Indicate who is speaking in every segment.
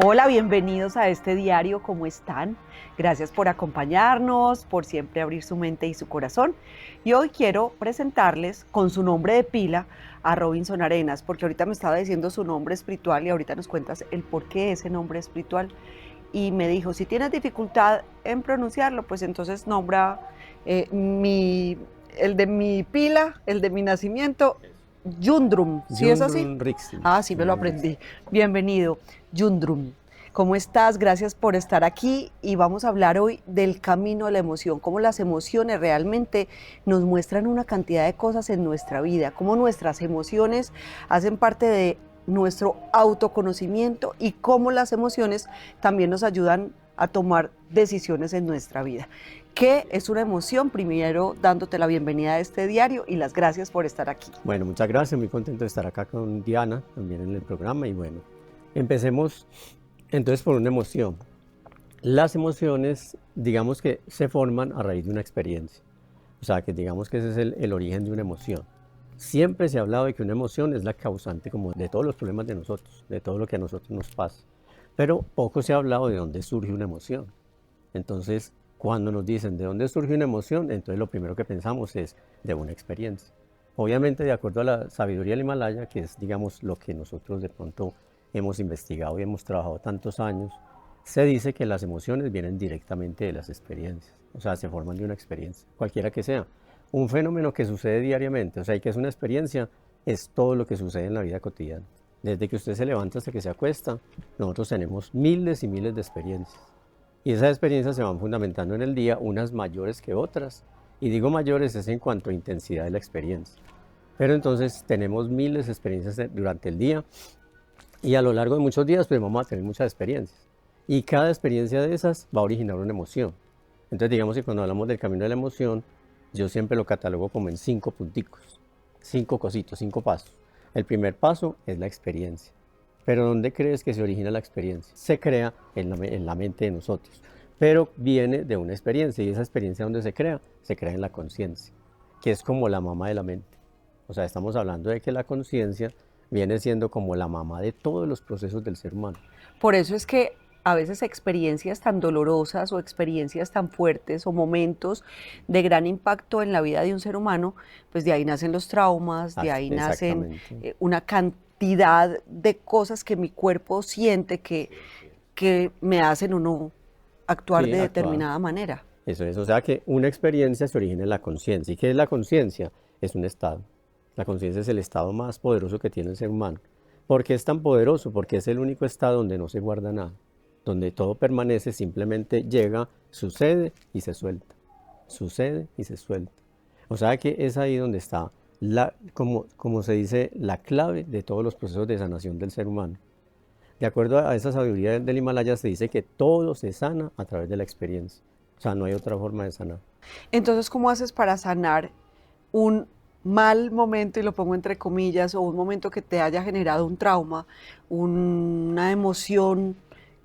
Speaker 1: Hola, bienvenidos a este diario, ¿cómo están? Gracias por acompañarnos, por siempre abrir su mente y su corazón. Y hoy quiero presentarles con su nombre de pila a Robinson Arenas, porque ahorita me estaba diciendo su nombre espiritual y ahorita nos cuentas el por qué ese nombre espiritual. Y me dijo, si tienes dificultad en pronunciarlo, pues entonces nombra el de mi pila, el de mi nacimiento, Yundrum, ¿sí es así?
Speaker 2: Jundrun Rixin.
Speaker 1: Ah, sí, me lo aprendí. Bienvenido, Yundrum. ¿Cómo estás? Gracias por estar aquí y vamos a hablar hoy del camino a la emoción, cómo las emociones realmente nos muestran una cantidad de cosas en nuestra vida, cómo nuestras emociones hacen parte de nuestro autoconocimiento y cómo las emociones también nos ayudan a tomar decisiones en nuestra vida. ¿Qué es una emoción? Primero, dándote la bienvenida a este diario y las gracias por estar aquí.
Speaker 2: Bueno, muchas gracias, muy contento de estar acá con Diana, también en el programa. Y bueno, empecemos entonces por una emoción. Las emociones, digamos que se forman a raíz de una experiencia. O sea, que digamos que ese es el origen de una emoción. Siempre se ha hablado de que una emoción es la causante como de todos los problemas de nosotros, de todo lo que a nosotros nos pasa. Pero poco se ha hablado de dónde surge una emoción. Entonces, cuando nos dicen de dónde surge una emoción, entonces lo primero que pensamos es de una experiencia. Obviamente, de acuerdo a la sabiduría del Himalaya, que es, digamos, lo que nosotros de pronto hemos investigado y hemos trabajado tantos años, se dice que las emociones vienen directamente de las experiencias, o sea, se forman de una experiencia, cualquiera que sea. Un fenómeno que sucede diariamente, o sea, y que es una experiencia, es todo lo que sucede en la vida cotidiana. Desde que usted se levanta hasta que se acuesta, nosotros tenemos miles y miles de experiencias. Y esas experiencias se van fundamentando en el día, unas mayores que otras. Y digo mayores es en cuanto a intensidad de la experiencia. Pero entonces tenemos miles de experiencias durante el día y a lo largo de muchos días pues vamos a tener muchas experiencias. Y cada experiencia de esas va a originar una emoción. Entonces digamos que cuando hablamos del camino de la emoción, yo siempre lo catalogo como en 5 punticos, 5 cositos, 5 pasos. El primer paso es la experiencia. Pero ¿dónde crees que se origina la experiencia? Se crea en la mente de nosotros, pero viene de una experiencia, y esa experiencia donde se crea en la conciencia, que es como la mamá de la mente. O sea, estamos hablando de que la conciencia viene siendo como la mamá de todos los procesos del ser humano.
Speaker 1: Por eso es que a veces experiencias tan dolorosas o experiencias tan fuertes o momentos de gran impacto en la vida de un ser humano, pues de ahí nacen los traumas, de ahí nacen
Speaker 2: Exactamente.
Speaker 1: una cantidad de cosas que mi cuerpo siente que me hacen o no actuar
Speaker 2: Sí,
Speaker 1: de
Speaker 2: actuar.
Speaker 1: determinada manera.
Speaker 2: Eso es, o sea que una experiencia se origina en la conciencia. ¿Y qué es la conciencia? Es un estado. La conciencia es el estado más poderoso que tiene el ser humano. ¿Por qué es tan poderoso? Porque es el único estado donde no se guarda nada, donde todo permanece, simplemente llega, sucede y se suelta. Sucede y se suelta. O sea que es ahí donde está, como se dice, la clave de todos los procesos de sanación del ser humano. De acuerdo a esa sabiduría del Himalaya, se dice que todo se sana a través de la experiencia. O sea, no hay otra forma de sanar.
Speaker 1: Entonces, ¿cómo haces para sanar un mal momento, y lo pongo entre comillas, o un momento que te haya generado un trauma, una emoción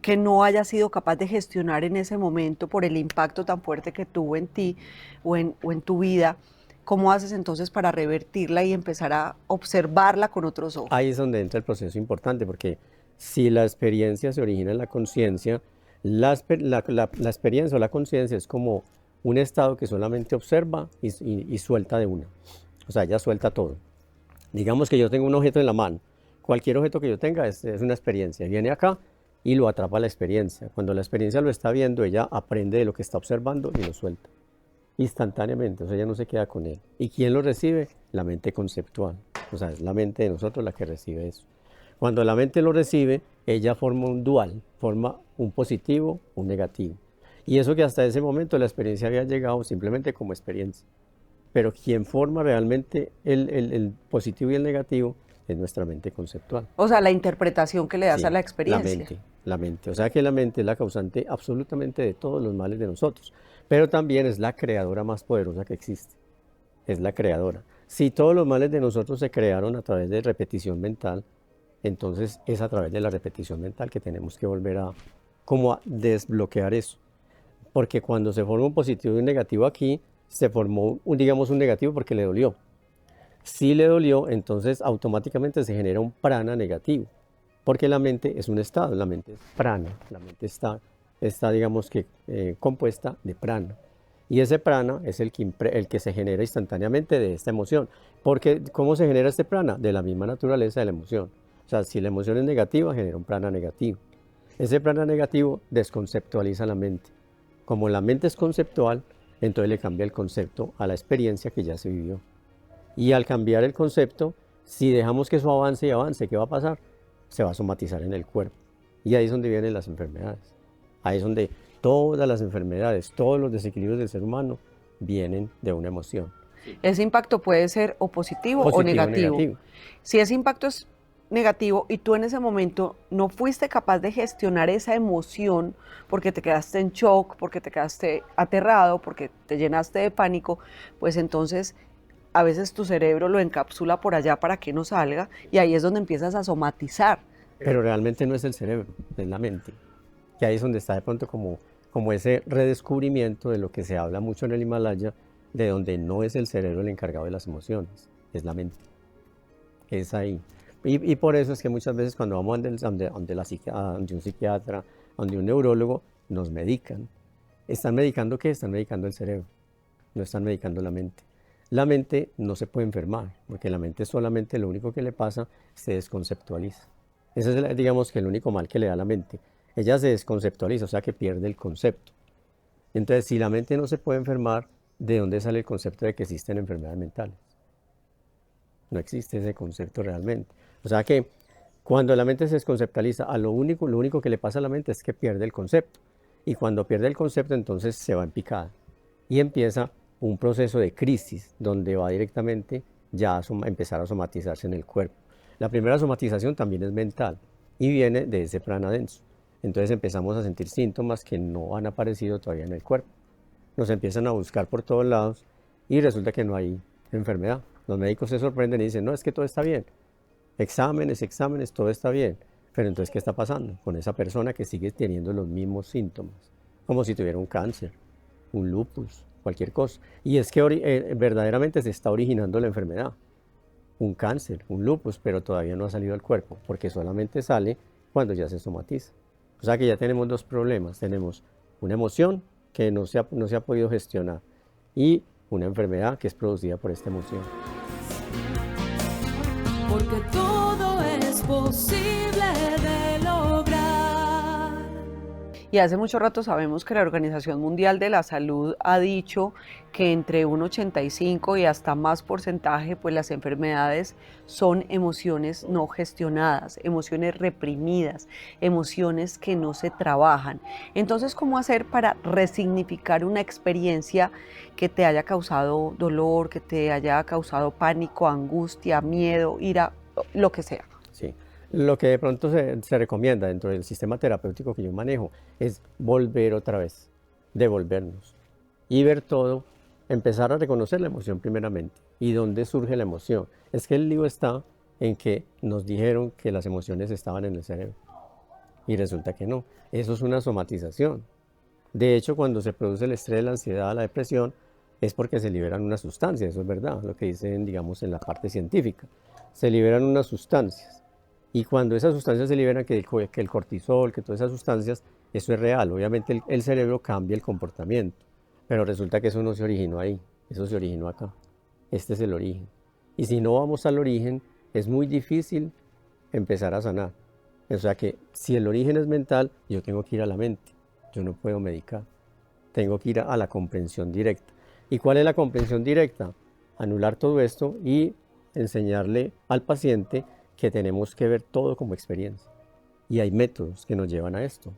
Speaker 1: que no hayas sido capaz de gestionar en ese momento por el impacto tan fuerte que tuvo en ti o en tu vida? ¿Cómo haces entonces para revertirla y empezar a observarla con otros
Speaker 2: Ahí
Speaker 1: ojos?
Speaker 2: es donde entra el proceso importante, porque si la experiencia se origina en la conciencia, la experiencia o la conciencia es como un estado que solamente observa y suelta de una. O sea, ella suelta todo. Digamos que yo tengo un objeto en la mano. Cualquier objeto que yo tenga es una experiencia. Viene acá y lo atrapa la experiencia. Cuando la experiencia lo está viendo, ella aprende de lo que está observando y lo suelta instantáneamente, o sea, ella no se queda con él. ¿Y quién lo recibe? La mente conceptual, o sea, es la mente de nosotros la que recibe eso. Cuando la mente lo recibe, ella forma un dual, forma un positivo, un negativo. Y eso que hasta ese momento la experiencia había llegado simplemente como experiencia. Pero quien forma realmente el positivo y el negativo es nuestra mente conceptual.
Speaker 1: O sea, la interpretación que le das a
Speaker 2: Sí,
Speaker 1: la experiencia.
Speaker 2: la mente. O sea que la mente es la causante absolutamente de todos los males de nosotros, pero también es la creadora más poderosa que existe. Es la creadora. Si todos los males de nosotros se crearon a través de repetición mental, entonces es a través de la repetición mental que tenemos que volver como a desbloquear eso. Porque cuando se forma un positivo y un negativo aquí, se formó, digamos, un negativo porque le dolió. Si le dolió, entonces automáticamente se genera un prana negativo. porque la mente es un estado, la mente es prana, la mente está digamos que compuesta de prana. Y ese prana es el que se genera instantáneamente de esta emoción. Porque, ¿cómo se genera este prana? De la misma naturaleza de la emoción. O sea, si la emoción es negativa, genera un prana negativo. Ese prana negativo desconceptualiza la mente. Como la mente es conceptual, entonces le cambia el concepto a la experiencia que ya se vivió. Y al cambiar el concepto, si dejamos que eso avance y avance, ¿qué va a pasar? Se va a somatizar en el cuerpo. Y ahí es donde vienen las enfermedades. Ahí es donde todas las enfermedades, todos los desequilibrios del ser humano vienen de una emoción.
Speaker 1: Ese impacto puede ser o positivo o negativo. Si ese impacto es negativo y tú en ese momento no fuiste capaz de gestionar esa emoción porque te quedaste en shock, porque te quedaste aterrado, porque te llenaste de pánico, pues entonces a veces tu cerebro lo encapsula por allá para que no salga y ahí es donde empiezas a somatizar.
Speaker 2: Pero realmente no es el cerebro, es la mente. Que ahí es donde está de pronto como ese redescubrimiento de lo que se habla mucho en el Himalaya, de donde no es el cerebro el encargado de las emociones, es la mente. Es ahí. Y por eso es que muchas veces cuando vamos donde un psiquiatra, donde un neurólogo, nos medican. ¿Están medicando qué? Están medicando el cerebro, no están medicando la mente. La mente no se puede enfermar, porque la mente solamente lo único que le pasa se desconceptualiza. Ese es, digamos, que el único mal que le da a la mente. Ella se desconceptualiza, o sea que pierde el concepto. Entonces, si la mente no se puede enfermar, ¿de dónde sale el concepto de que existen enfermedades mentales? No existe ese concepto realmente. O sea que cuando la mente se desconceptualiza, lo único que le pasa a la mente es que pierde el concepto. Y cuando pierde el concepto, entonces se va en picada. Y empieza un proceso de crisis, donde va directamente ya a empezar a somatizarse en el cuerpo. La primera somatización también es mental y viene de ese prana denso. Entonces empezamos a sentir síntomas que no han aparecido todavía en el cuerpo. Nos empiezan a buscar por todos lados y resulta que no hay enfermedad. Los médicos se sorprenden y dicen, no, es que todo está bien. Exámenes, todo está bien. Pero entonces, ¿qué está pasando con esa persona que sigue teniendo los mismos síntomas? Como si tuviera un cáncer, un lupus, cualquier cosa. Y es que verdaderamente se está originando la enfermedad. Un cáncer, un lupus, pero todavía no ha salido al cuerpo, porque solamente sale cuando ya se somatiza. O sea que ya tenemos dos problemas. Tenemos una emoción que no se ha podido gestionar y una enfermedad que es producida por esta emoción.
Speaker 3: Porque todo es posible de lograr.
Speaker 1: Y hace mucho rato sabemos que la Organización Mundial de la Salud ha dicho que entre un 85 y hasta más porcentaje, pues las enfermedades son emociones no gestionadas, emociones reprimidas, emociones que no se trabajan. Entonces, ¿cómo hacer para resignificar una experiencia que te haya causado dolor, que te haya causado pánico, angustia, miedo, ira, lo que sea?
Speaker 2: Sí. Lo que de pronto se recomienda dentro del sistema terapéutico que yo manejo es volver otra vez, devolvernos y ver todo, empezar a reconocer la emoción primeramente. ¿Y dónde surge la emoción? Es que el lío está en que nos dijeron que las emociones estaban en el cerebro y resulta que no. Eso es una somatización. De hecho, cuando se produce el estrés, la ansiedad, la depresión, es porque se liberan unas sustancias, eso es verdad, lo que dicen, digamos, en la parte científica. Se liberan unas sustancias. Y cuando esas sustancias se liberan, que el cortisol, que todas esas sustancias, eso es real. Obviamente el cerebro cambia el comportamiento, pero resulta que eso no se originó ahí, eso se originó acá. Este es el origen. Y si no vamos al origen, es muy difícil empezar a sanar. O sea que si el origen es mental, yo tengo que ir a la mente, yo no puedo medicar. Tengo que ir a la comprensión directa. ¿Y cuál es la comprensión directa? Anular todo esto y enseñarle al paciente que tenemos que ver todo como experiencia. Y hay métodos que nos llevan a esto,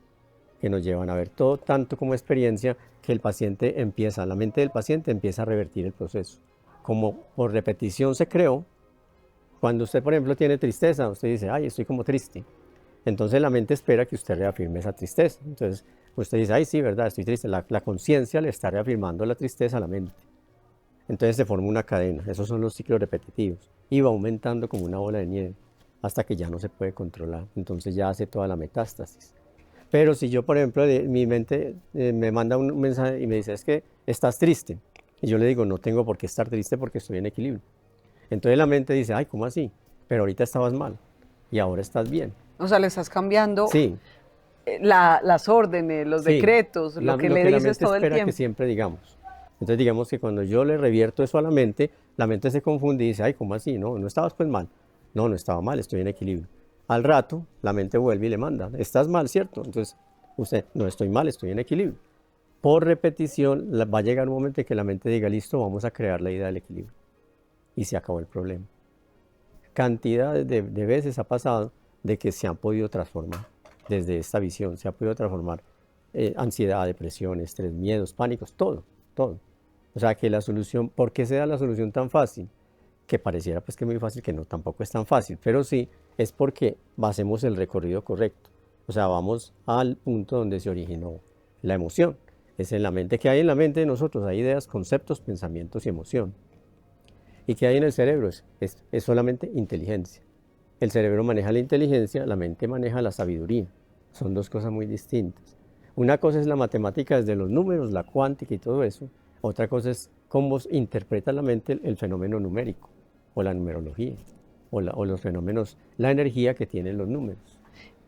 Speaker 2: que nos llevan a ver todo tanto como experiencia, que la mente del paciente empieza a revertir el proceso. Como por repetición se creó, cuando usted, por ejemplo, tiene tristeza, usted dice, ay, estoy como triste. Entonces la mente espera que usted reafirme esa tristeza. Entonces usted dice, ay, sí, verdad, estoy triste. La conciencia le está reafirmando la tristeza a la mente. Entonces se forma una cadena, esos son los ciclos repetitivos. Y va aumentando como una bola de nieve, hasta que ya no se puede controlar. Entonces ya hace toda la metástasis. Pero si yo, por ejemplo, mi mente me manda un mensaje y me dice, es que estás triste. Y yo le digo, no tengo por qué estar triste porque estoy en equilibrio. Entonces la mente dice, ay, ¿cómo así? Pero ahorita estabas mal y ahora estás bien.
Speaker 1: O sea, le estás cambiando
Speaker 2: Sí,
Speaker 1: las órdenes, los
Speaker 2: sí,
Speaker 1: decretos, lo que
Speaker 2: lo
Speaker 1: le
Speaker 2: que la
Speaker 1: dices
Speaker 2: mente
Speaker 1: todo el
Speaker 2: espera que
Speaker 1: tiempo.
Speaker 2: siempre digamos. Entonces digamos que cuando yo le revierto eso a la mente se confunde y dice, ay, ¿cómo así? No, no estabas pues mal. No, no estaba mal, estoy en equilibrio. Al rato, la mente vuelve y le manda, estás mal, ¿cierto? Entonces, usted, no estoy mal, estoy en equilibrio. Por repetición, va a llegar un momento en que la mente diga, listo, vamos a crear la idea del equilibrio. Y se acabó el problema. Cantidades de veces ha pasado de que se han podido transformar desde esta visión, se ha podido transformar ansiedad, depresión, estrés, miedos, pánicos, todo, todo. O sea que la solución, ¿por qué se da la solución tan fácil? Que pareciera pues que es muy fácil, que no, tampoco es tan fácil, pero sí es porque hacemos el recorrido correcto. O sea, vamos al punto donde se originó la emoción. Es en la mente. ¿Qué hay en la mente de nosotros? Hay ideas, conceptos, pensamientos y emoción. ¿Y qué hay en el cerebro? Es solamente inteligencia. El cerebro maneja la inteligencia, la mente maneja la sabiduría. Son dos cosas muy distintas. Una cosa es la matemática desde los números, la cuántica y todo eso. Otra cosa es cómo interpreta la mente el fenómeno numérico o la numerología o los fenómenos, la energía que tienen los números.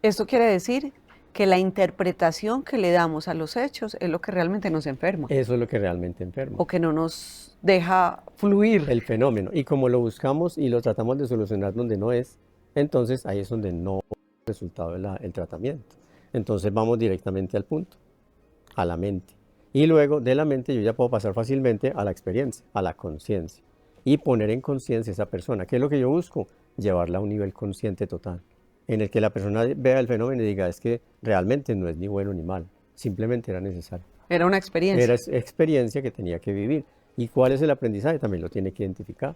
Speaker 1: Esto quiere decir que la interpretación que le damos a los hechos es lo que realmente nos enferma
Speaker 2: Eso es lo que realmente enferma.
Speaker 1: o que no nos deja fluir.
Speaker 2: El fenómeno. Y como lo buscamos y lo tratamos de solucionar donde no es, entonces ahí es donde no es el resultado del tratamiento. Entonces vamos directamente al punto, a la mente. Y luego de la mente yo ya puedo pasar fácilmente a la experiencia, a la conciencia. Y poner en conciencia a esa persona. ¿Qué es lo que yo busco? Llevarla a un nivel consciente total, en el que la persona vea el fenómeno y diga, es que realmente no es ni bueno ni malo, simplemente era necesario.
Speaker 1: Era una
Speaker 2: Era
Speaker 1: experiencia.
Speaker 2: experiencia que tenía que vivir. ¿Y cuál es el aprendizaje? También lo tiene que identificar.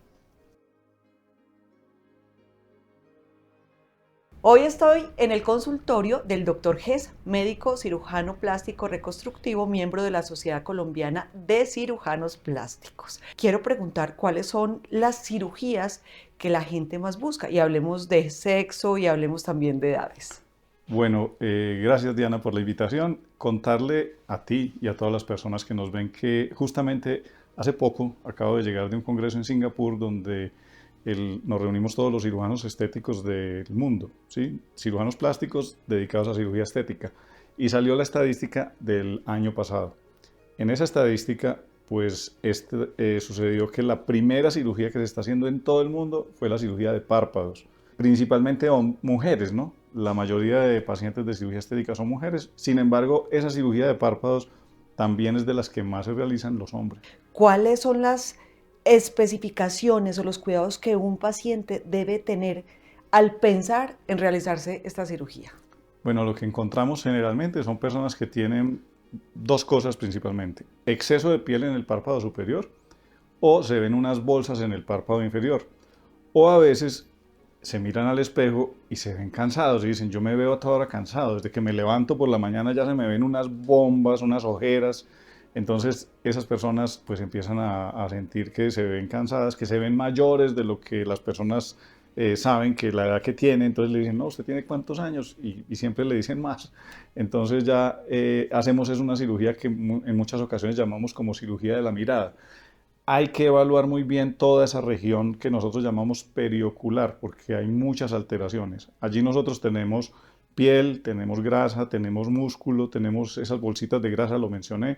Speaker 1: Hoy estoy en el consultorio del doctor Gess, médico cirujano plástico reconstructivo, miembro de la Sociedad Colombiana de Cirujanos Plásticos. Quiero preguntar cuáles son las cirugías que la gente más busca y hablemos de sexo y hablemos también de edades.
Speaker 4: Bueno, gracias Diana por la invitación. Contarle a ti y a todas las personas que nos ven que justamente hace poco acabo de llegar de un congreso en Singapur donde nos reunimos todos los cirujanos estéticos del mundo, ¿sí? Cirujanos plásticos dedicados a cirugía estética. Y salió la estadística del año pasado. En esa estadística, pues sucedió que la primera cirugía que se está haciendo en todo el mundo fue la cirugía de párpados. Principalmente mujeres, ¿no? La mayoría de pacientes de cirugía estética son mujeres. Sin embargo, esa cirugía de párpados también es de las que más se realizan los hombres.
Speaker 1: ¿Cuáles son las especificaciones o los cuidados que un paciente debe tener al pensar en realizarse esta cirugía?
Speaker 4: Bueno, lo que encontramos generalmente son personas que tienen dos cosas principalmente: exceso de piel en el párpado superior, o se ven unas bolsas en el párpado inferior, o a veces se miran al espejo y se ven cansados y dicen, yo me veo a toda hora cansado, desde que me levanto por la mañana ya se me ven unas bombas, unas ojeras. Entonces esas personas pues empiezan a sentir que se ven cansadas, que se ven mayores de lo que las personas saben que la edad que tiene. Entonces le dicen, no, ¿usted tiene cuántos años? Y siempre le dicen más. Entonces ya hacemos es una cirugía que en muchas ocasiones llamamos como cirugía de la mirada. Hay que evaluar muy bien toda esa región que nosotros llamamos periocular, porque hay muchas alteraciones. Allí nosotros tenemos piel, tenemos grasa, tenemos músculo, tenemos esas bolsitas de grasa, lo mencioné.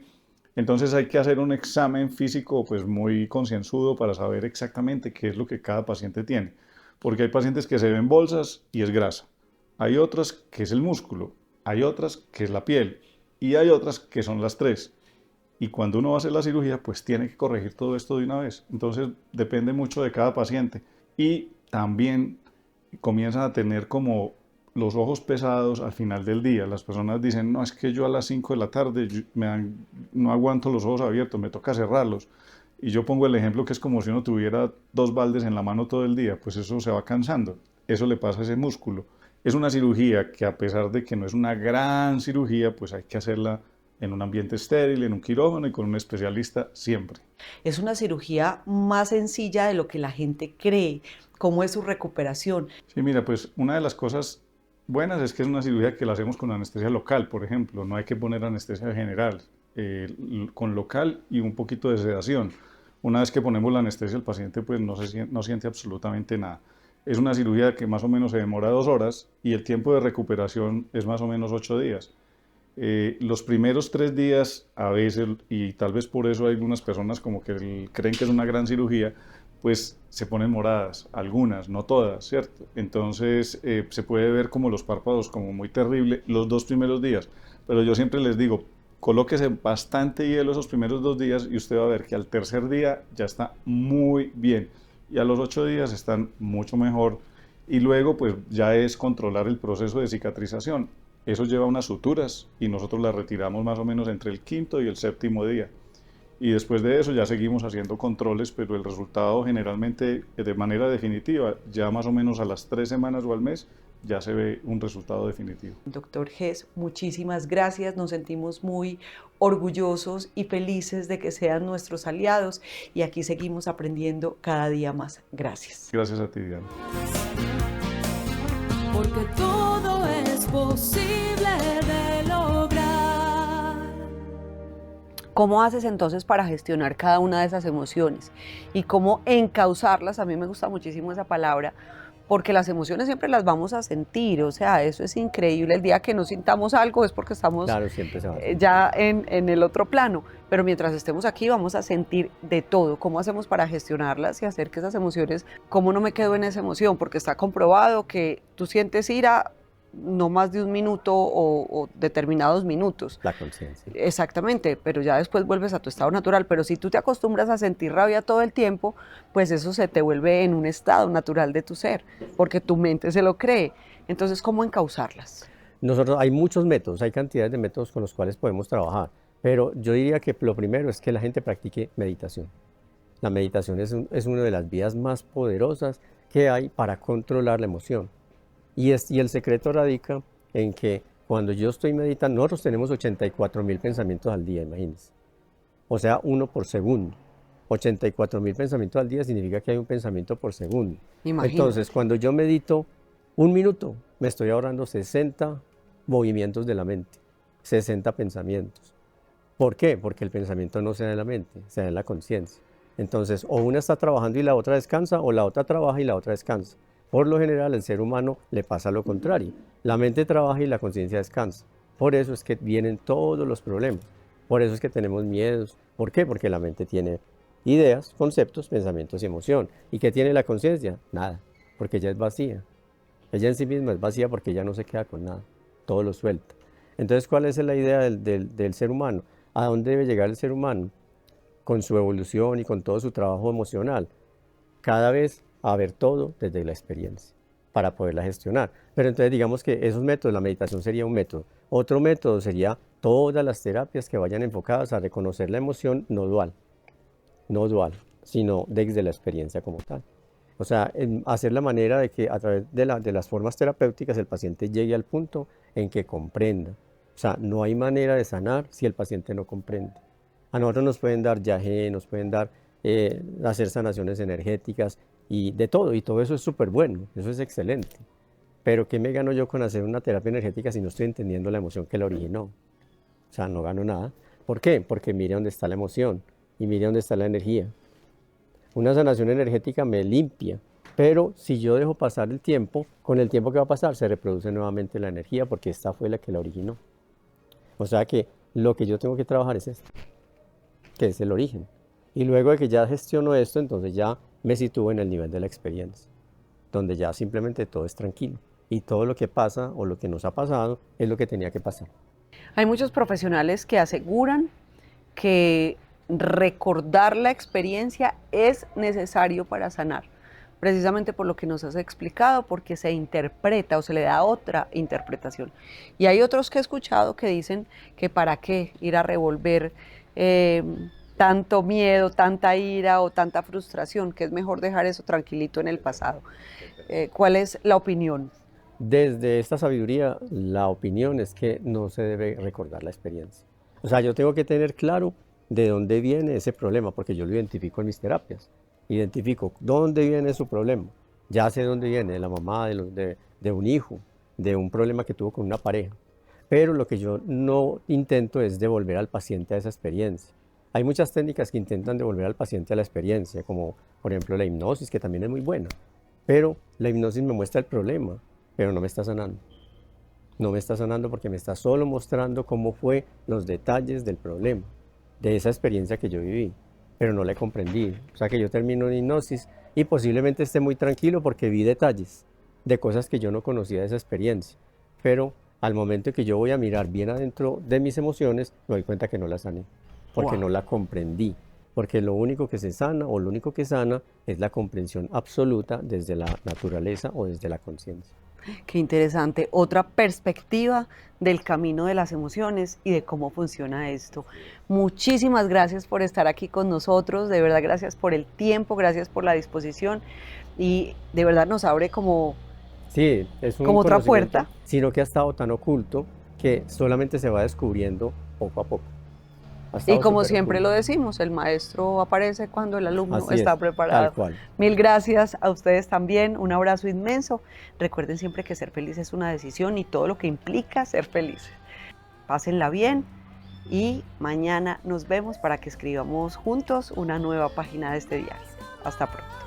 Speaker 4: Entonces hay que hacer un examen físico pues muy concienzudo para saber exactamente qué es lo que cada paciente tiene. Porque hay pacientes que se ven bolsas y es grasa. Hay otras que es el músculo, hay otras que es la piel y hay otras que son las tres. Y cuando uno va a hacer la cirugía, pues tiene que corregir todo esto de una vez. Entonces depende mucho de cada paciente. Y también comienzan a tener como los ojos pesados al final del día. Las personas dicen, no, es que yo a las 5 de la tarde no aguanto los ojos abiertos, me toca cerrarlos. Y yo pongo el ejemplo que es como si uno tuviera dos baldes en la mano todo el día, pues eso se va cansando. Eso le pasa a ese músculo. Es una cirugía que, a pesar de que no es una gran cirugía, pues hay que hacerla en un ambiente estéril, en un quirófano y con un especialista siempre.
Speaker 1: Es una cirugía más sencilla de lo que la gente cree. ¿Cómo es su recuperación?
Speaker 4: Sí, mira, pues una de las cosas buenas es que es una cirugía que la hacemos con anestesia local, por ejemplo. No hay que poner anestesia general, con local y un poquito de sedación. Una vez que ponemos la anestesia, el paciente pues no siente absolutamente nada. Es una cirugía que más o menos se demora 2 horas y el tiempo de recuperación es más o menos 8 días. Los primeros 3 días a veces, y tal vez por eso hay algunas personas como que creen que es una gran cirugía, pues se ponen moradas, algunas, no todas, ¿cierto? Entonces se puede ver como los párpados como muy terrible los 2 primeros días, pero yo siempre les digo, colóquese bastante hielo esos primeros 2 días y usted va a ver que al tercer día ya está muy bien y a los 8 días están mucho mejor y luego pues ya es controlar el proceso de cicatrización. Eso lleva unas suturas y nosotros las retiramos más o menos entre el quinto y el séptimo día. Y después de eso ya seguimos haciendo controles, pero el resultado generalmente de manera definitiva, ya más o menos a las 3 semanas o al mes, ya se ve un resultado definitivo.
Speaker 1: Doctor Ges, muchísimas gracias, nos sentimos muy orgullosos y felices de que sean nuestros aliados y aquí seguimos aprendiendo cada día más. Gracias.
Speaker 4: Gracias a ti, Diana.
Speaker 3: Porque todo es posible de lograr.
Speaker 1: ¿Cómo haces entonces para gestionar cada una de esas emociones? Y cómo encauzarlas, a mí me gusta muchísimo esa palabra, porque las emociones siempre las vamos a sentir, o sea, eso es increíble. El día que no sintamos algo es porque estamos
Speaker 2: Claro, siempre se va a hacer.
Speaker 1: ya en el otro plano, pero mientras estemos aquí vamos a sentir de todo. ¿Cómo hacemos para gestionarlas y hacer que esas emociones, cómo no me quedo en esa emoción? Porque está comprobado que tú sientes ira no más de un minuto o determinados minutos.
Speaker 2: La conciencia.
Speaker 1: Exactamente, pero ya después vuelves a tu estado natural. Pero si tú te acostumbras a sentir rabia todo el tiempo, pues eso se te vuelve en un estado natural de tu ser, porque tu mente se lo cree. Entonces, ¿cómo encauzarlas?
Speaker 2: Nosotros, hay muchos métodos, hay cantidades de métodos con los cuales podemos trabajar, pero yo diría que lo primero es que la gente practique meditación. La meditación es una de las vías más poderosas que hay para controlar la emoción. Y el secreto radica en que cuando yo estoy meditando, nosotros tenemos 84.000 pensamientos al día, imagínense. O sea, uno por segundo. 84.000 pensamientos al día significa que hay un pensamiento por segundo.
Speaker 1: Imagínate.
Speaker 2: Entonces, cuando yo medito un minuto, me estoy ahorrando 60 movimientos de la mente, 60 pensamientos. ¿Por qué? Porque el pensamiento no se da en la mente, se da en la conciencia. Entonces, o una está trabajando y la otra descansa, o la otra trabaja y la otra descansa. Por lo general, al ser humano le pasa lo contrario. La mente trabaja y la conciencia descansa. Por eso es que vienen todos los problemas. Por eso es que tenemos miedos. ¿Por qué? Porque la mente tiene ideas, conceptos, pensamientos y emoción. ¿Y qué tiene la conciencia? Nada, porque ella es vacía. Ella en sí misma es vacía porque ella no se queda con nada. Todo lo suelta. Entonces, ¿cuál es la idea del ser humano? ¿A dónde debe llegar el ser humano? Con su evolución y con todo su trabajo emocional. Cada vez a ver todo desde la experiencia para poderla gestionar. Pero entonces digamos que esos métodos, la meditación sería un método. Otro método sería todas las terapias que vayan enfocadas a reconocer la emoción no dual, sino desde la experiencia como tal. O sea, hacer la manera de que a través de las formas terapéuticas el paciente llegue al punto en que comprenda. O sea, no hay manera de sanar si el paciente no comprende. A nosotros nos pueden dar yagé, nos pueden dar hacer sanaciones energéticas y de todo, y todo eso es súper bueno, eso es excelente. Pero ¿qué me gano yo con hacer una terapia energética si no estoy entendiendo la emoción que la originó? O sea, no gano nada. ¿Por qué? Porque mire dónde está la emoción y mire dónde está la energía. Una sanación energética me limpia, pero si yo dejo pasar el tiempo, con el tiempo que va a pasar se reproduce nuevamente la energía porque esta fue la que la originó. O sea que lo que yo tengo que trabajar es esto, que es el origen. Y luego de que ya gestiono esto, entonces ya me sitúo en el nivel de la experiencia, donde ya simplemente todo es tranquilo. Y todo lo que pasa o lo que nos ha pasado es lo que tenía que pasar.
Speaker 1: Hay muchos profesionales que aseguran que recordar la experiencia es necesario para sanar, precisamente por lo que nos has explicado, porque se interpreta o se le da otra interpretación. Y hay otros que he escuchado que dicen que para qué ir a revolver tanto miedo, tanta ira o tanta frustración, que es mejor dejar eso tranquilito en el pasado. ¿Cuál es la opinión?
Speaker 2: Desde esta sabiduría, la opinión es que no se debe recordar la experiencia. O sea, yo tengo que tener claro de dónde viene ese problema, porque yo lo identifico en mis terapias. Identifico dónde viene su problema. Ya sé dónde viene, de la mamá, de un hijo, de un problema que tuvo con una pareja. Pero lo que yo no intento es devolver al paciente a esa experiencia. Hay muchas técnicas que intentan devolver al paciente a la experiencia, como por ejemplo la hipnosis, que también es muy buena. pero la hipnosis me muestra el problema, pero no me está sanando. No me está sanando porque me está solo mostrando cómo fue los detalles del problema, de esa experiencia que yo viví, pero no la he comprendido. O sea que yo termino en hipnosis y posiblemente esté muy tranquilo porque vi detalles de cosas que yo no conocía de esa experiencia, pero al momento que yo voy a mirar bien adentro de mis emociones, me doy cuenta que no las sané, porque
Speaker 1: Wow.
Speaker 2: no la comprendí. Porque lo único que se sana o lo único que sana es la comprensión absoluta desde la naturaleza o desde la conciencia.
Speaker 1: Qué interesante. Otra perspectiva del camino de las emociones y de cómo funciona esto. Muchísimas gracias por estar aquí con nosotros. De verdad, gracias por el tiempo, gracias por la disposición. Y de verdad nos abre como
Speaker 2: Sí, es un
Speaker 1: como otra
Speaker 2: conocimiento,
Speaker 1: puerta.
Speaker 2: sino que ha estado tan oculto que solamente se va descubriendo poco a poco. Ha
Speaker 1: Y
Speaker 2: estado
Speaker 1: como
Speaker 2: súper
Speaker 1: siempre lo
Speaker 2: oculto.
Speaker 1: decimos, el maestro aparece cuando el alumno
Speaker 2: Así
Speaker 1: está
Speaker 2: es, tal
Speaker 1: preparado.
Speaker 2: cual.
Speaker 1: Mil gracias a ustedes también. Un abrazo inmenso. Recuerden siempre que ser feliz es una decisión y todo lo que implica ser felices. Pásenla bien y mañana nos vemos para que escribamos juntos una nueva página de este diario. Hasta pronto.